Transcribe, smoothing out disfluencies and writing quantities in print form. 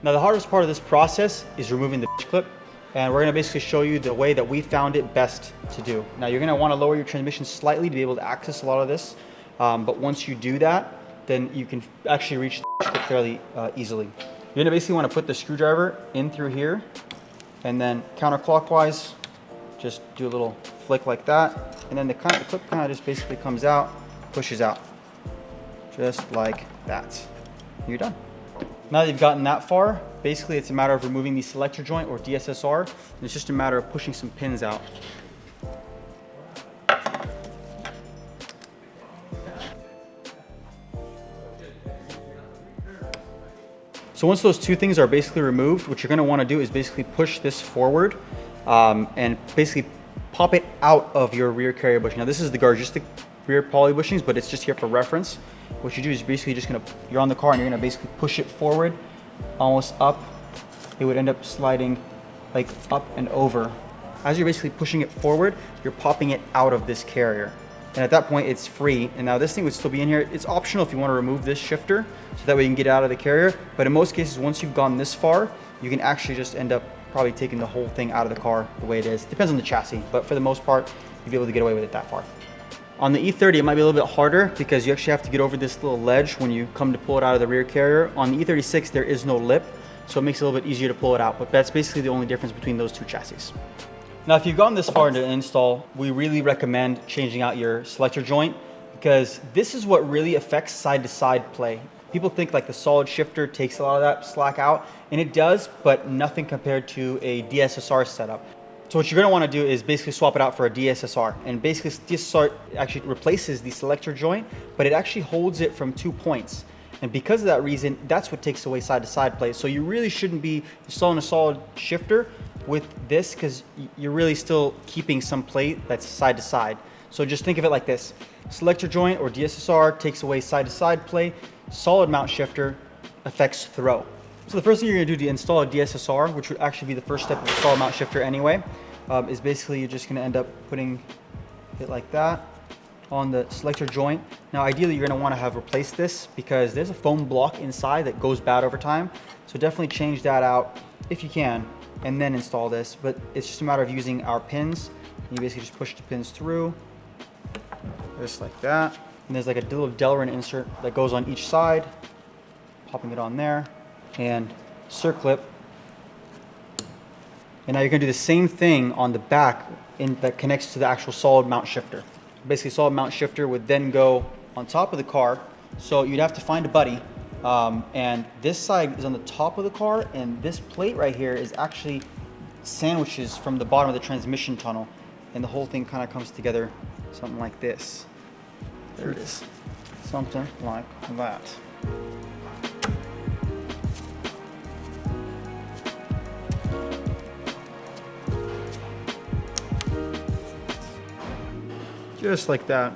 Now the hardest part of this process is removing the clip, and we're gonna basically show you the way that we found it best to do. Now you're gonna wanna lower your transmission slightly to be able to access a lot of this, but once you do that, then you can actually reach the clip fairly easily. You're gonna basically wanna put the screwdriver in through here, and then counterclockwise, just do a little flick like that, and then the clip kind of just basically comes out, pushes out, just like that. You're done. Now that you've gotten that far, basically it's a matter of removing the selector joint or DSSR, and it's just a matter of pushing some pins out. So once those two things are basically removed, what you're gonna wanna do is basically push this forward and basically pop it out of your rear carrier bushing. Now this is the Gargistic rear poly bushings, but it's just here for reference. What you do is basically just you're on the car and you're gonna basically push it forward, almost up. It would end up sliding like up and over. As you're basically pushing it forward, you're popping it out of this carrier. And at that point it's free. And now this thing would still be in here. It's optional if you wanna remove this shifter so that way you can get it out of the carrier. But in most cases, once you've gone this far, you can actually just end up probably taking the whole thing out of the car the way it is. Depends on the chassis, but for the most part, you'll be able to get away with it that far. On the E30, it might be a little bit harder because you actually have to get over this little ledge when you come to pull it out of the rear carrier. On the E36, there is no lip, so it makes it a little bit easier to pull it out, but that's basically the only difference between those two chassis. Now, if you've gone this far into an install, we really recommend changing out your selector joint because this is what really affects side-to-side play. People think like the solid shifter takes a lot of that slack out, and it does, but nothing compared to a DSSR setup. So what you're gonna wanna do is basically swap it out for a DSSR. And basically DSSR actually replaces the selector joint, but it actually holds it from 2 points. And because of that reason, that's what takes away side-to-side play. So you really shouldn't be installing a solid shifter with this because you're really still keeping some play that's side-to-side. So just think of it like this. Selector joint or DSSR takes away side-to-side play. Solid mount shifter affects throw. So the first thing you're gonna do to install a DSSR, which would actually be the first step of a solid mount shifter anyway, is basically you're just gonna end up putting it like that on the selector joint. Now ideally you're gonna wanna have replaced this because there's a foam block inside that goes bad over time. So definitely change that out if you can and then install this. But it's just a matter of using our pins. You basically just push the pins through, just like that. And there's like a little Delrin insert that goes on each side, popping it on there, and circlip. And now you're gonna do the same thing on the back that connects to the actual solid mount shifter. Basically, solid mount shifter would then go on top of the car. So you'd have to find a buddy. And this side is on the top of the car, and this plate right here is actually sandwiches from the bottom of the transmission tunnel. And the whole thing kind of comes together something like this. There it is. Something like that. Just like that.